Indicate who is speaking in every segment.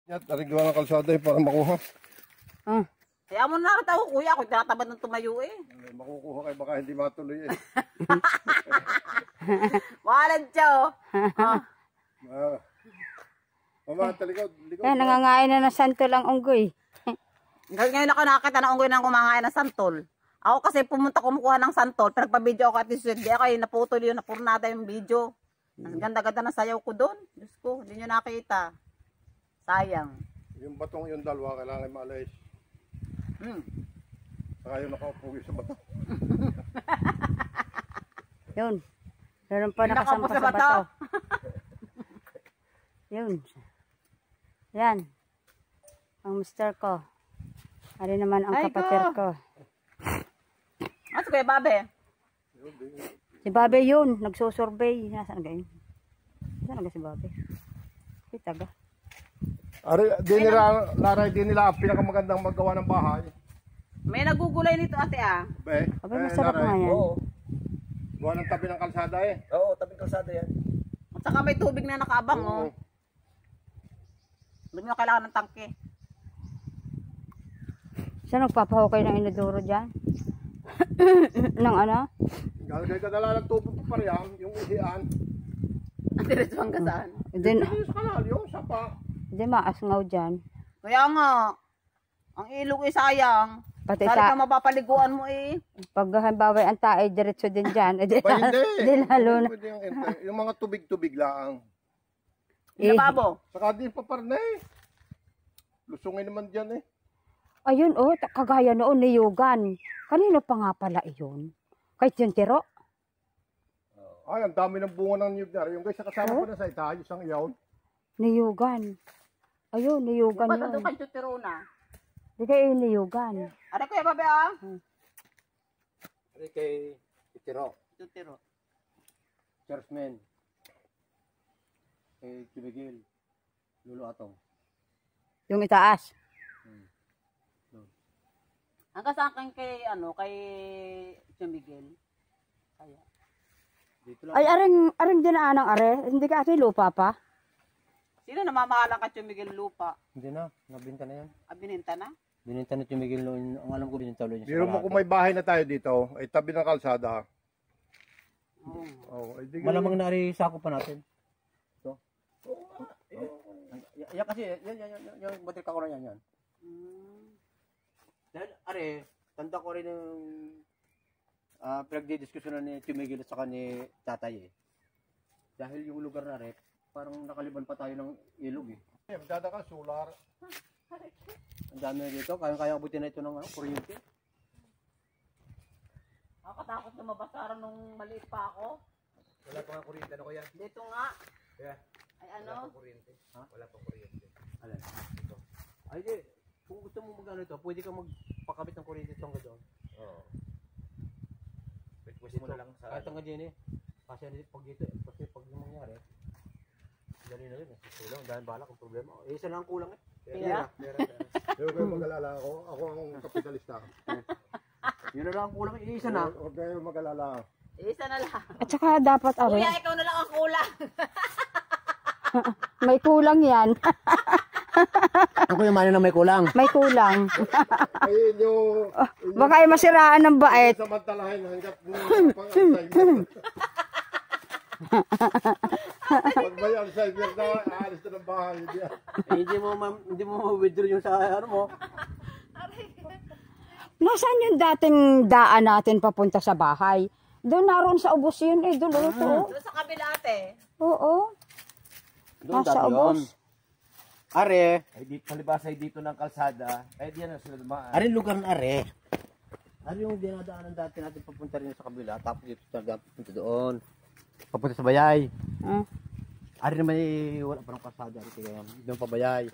Speaker 1: At gawa ng kalsada para makuha.
Speaker 2: Kaya mo na tao kuya, ako tinatabad ng tumayo eh.
Speaker 1: Makukuha kayo baka hindi matuloy eh.
Speaker 2: Walad siya oh.
Speaker 1: Mama, talikod.
Speaker 3: Nangangain na ng santol ang unggoy.
Speaker 2: Ngayon ako nakakita ng unggoy nang kumangain ng santol. Ako kasi pumunta kumukuha ng santol, pinagpa-video ako at isusod. Di ako ay naputol yun, napurnada yung video. Ang ganda-ganda ng sayaw ko doon. Diyos ko, hindi nyo nakita. Sayang.
Speaker 1: Yung batong yung dalawa, kailangan maalis. Saka yung nakaupo sa bato.
Speaker 3: Yun. Meron pa nakasampa sa bato. Yun. Yan. Ang mister ko. Ari naman ang kapatid ko.
Speaker 2: Ano kaya Babe?
Speaker 3: Si Babe yun. Nagsusurvey. Nasaan gayon? Saan nga si Babe? Si taga.
Speaker 1: Ari, Laray, di nila pinakamagandang maggawa ng bahay.
Speaker 2: May nagugulay nito ate ah.
Speaker 3: Abay, masarap nga yan.
Speaker 1: Oo. Gawa ng tabi ng kalsada eh.
Speaker 4: Oo, tabi ng kalsada yan.
Speaker 2: At saka may tubig na nakaabang oh. Hindi mo kailangan ng tangke.
Speaker 3: Saan nagpapahukay ng inodoro dyan? Nang ano?
Speaker 1: Galagay ka dala ng tubo pa parehang, yung ihian.
Speaker 2: Diretso hanggang saan?
Speaker 3: Din,
Speaker 1: Yung sa kanal, yung sapa.
Speaker 3: di maasngaw dyan.
Speaker 2: Kaya nga, ang ilog ay sayang.
Speaker 3: Pati
Speaker 2: Sali
Speaker 3: sa,
Speaker 2: ka mapapaliguan mo eh.
Speaker 3: pag halimbawa ang tae, diretso din dyan. Di lalo na.
Speaker 1: Pwede yung mga tubig-tubig lang.
Speaker 2: Lababo.
Speaker 1: Saka di pa parna eh. Lusungin naman dyan eh.
Speaker 3: Ayun oh, kagaya noon ni Yugan. Kanino pa nga pala iyon? Kay Tintero?
Speaker 1: Ay, ang dami ng bunga ng niyog na. Yung guys, kasama ko na sa itayo, isang iyaw.
Speaker 3: Ni Yugan. Ayun, ni Yugan
Speaker 2: Ba't
Speaker 3: yun.
Speaker 2: ito kay Chutirona?
Speaker 3: Di kayo ni Yugan.
Speaker 2: Ano kaya Babe ah?
Speaker 4: Ari kay Itiro,
Speaker 2: Chutiro.
Speaker 4: Chairman. Kay Chumigil, Lolo Atong.
Speaker 3: Yung itaas.
Speaker 2: Hanggang sa akin kay ano, kay Miguel. Kaya.
Speaker 4: Dito lang.
Speaker 3: Ay, aring dinaan ng are. Hindi ka ito lupa pa.
Speaker 2: Sino namamahalang kay Miguel lupa?
Speaker 4: Hindi na, nabinta na yan.
Speaker 2: Bininta na?
Speaker 4: Bininta na Chumigil noon, ang alam ko bininta ulit niya.
Speaker 1: Biro mo kung may bahay na tayo dito, ay tabi ng kalsada.
Speaker 2: Oo.
Speaker 1: Oh, ay di
Speaker 4: Malamang nari sako pa natin. Ito. Yan kasi, yung batil ka ko na yan. Dahil, are, tanda ko rin yung pinagdidiskusyonan ni Chumigil at saka ni Tatay eh. Dahil yung lugar na rin, parang nakaliban pa tayo ng ilog eh.
Speaker 1: Magdada ka, solar.
Speaker 4: Ang dami na dito, kaya abutin na ito ng kuryente.
Speaker 2: Nakatakot na mabasara nung maliit pa ako.
Speaker 4: Wala pa nga kuryente, ano kaya?
Speaker 2: Dito nga.
Speaker 4: Kaya?
Speaker 2: Ay ano?
Speaker 4: Kuryente. Ha? Wala pa kuryente. Alin? Ito. Ay di, kung gusto mo mag-ano ito, pwede kang magpakabit ng kuryente ito hanggang doon. Oo. Request mo na lang sa... Kahit hanggang dyan eh. Kasi pag dito, kasi pag nangyari, dali na yun eh. Kulang, dahil bala kung problema. Eh, isa lang kulang eh.
Speaker 2: Pera?
Speaker 1: Huwag kayo mag-alala ako. Ako ang kapitalista.
Speaker 4: Yun na lang ang kulang, isa na.
Speaker 1: Huwag kayo mag-alala.
Speaker 2: Isa na lang.
Speaker 3: At saka dapat are.
Speaker 2: Kuya, ikaw na lang ang kulang.
Speaker 3: May kulang yan.
Speaker 4: Ako yung mani na may kulang.
Speaker 3: May kulang.
Speaker 1: Ay, yung...
Speaker 3: Baka ay masiraan ng bait.
Speaker 1: Samantalahin hanggat pang-Alzheimer. Pag may Alzheimer na, aalis na ng bahay.
Speaker 4: Hindi mo withdraw yung sa ano mo.
Speaker 3: Nasaan yung dating daan natin papunta sa bahay? Doon naroon sa ubos yun eh. Doon ulit oh.
Speaker 2: Doon sa kabila ate.
Speaker 3: Oo.
Speaker 4: Doon
Speaker 3: Nasa
Speaker 4: dati
Speaker 3: ubos.
Speaker 4: yun. Are.
Speaker 5: Ay dito, palibasay dito ng kalsada, ay diyan na sila dumaan.
Speaker 4: Are lugar na are. Are yung dinadaanan dati natin papunta rin sa kabila. Tapos dito sa papunta doon. Papunta sa bayay. Are naman wala pa ng kalsada. Kaya doon pa bayay.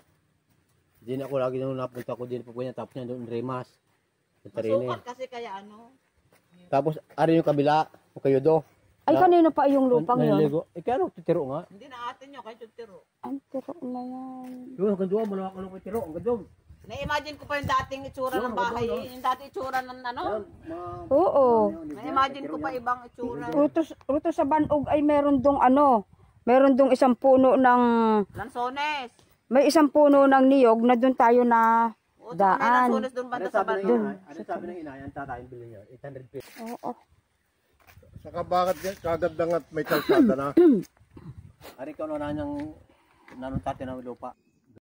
Speaker 4: Hindi ako lagi nung napunta ko din pa po yan. Tapos yan doon Remas.
Speaker 2: Masukat kasi kaya ano.
Speaker 4: Tapos are yung kabila. O kayo do.
Speaker 3: Ay, kanino pa yung lupang yun?
Speaker 4: Eh kaya ano, titiro nga.
Speaker 2: Hindi na atin nyo, kay Chutiro.
Speaker 3: Ang tiro na yan.
Speaker 4: Yun, hanggang doon, malawak ko titiro. Hanggang doon.
Speaker 2: Na-imagine ko pa yung dating itsura ng bahay. Yung dating itsura ng ano.
Speaker 3: Oo.
Speaker 2: Na-imagine ko pa ibang itsura.
Speaker 3: Ruto sa Banog ay meron dong ano. Meron dong isang puno ng
Speaker 2: Lansones.
Speaker 3: May isang puno ng niyog na doon tayo na
Speaker 2: O, tsaka may
Speaker 3: daan.
Speaker 2: nasunos doon banda sa
Speaker 4: Sabi
Speaker 2: banda.
Speaker 4: ng inay, ano sabi ng inay, ang tatayang bilhin niya, 800 pesos.
Speaker 3: Oo.
Speaker 1: Saka bakit kagad at may kalsada na?
Speaker 4: Ari ko na niyang nanong tate ng lupa.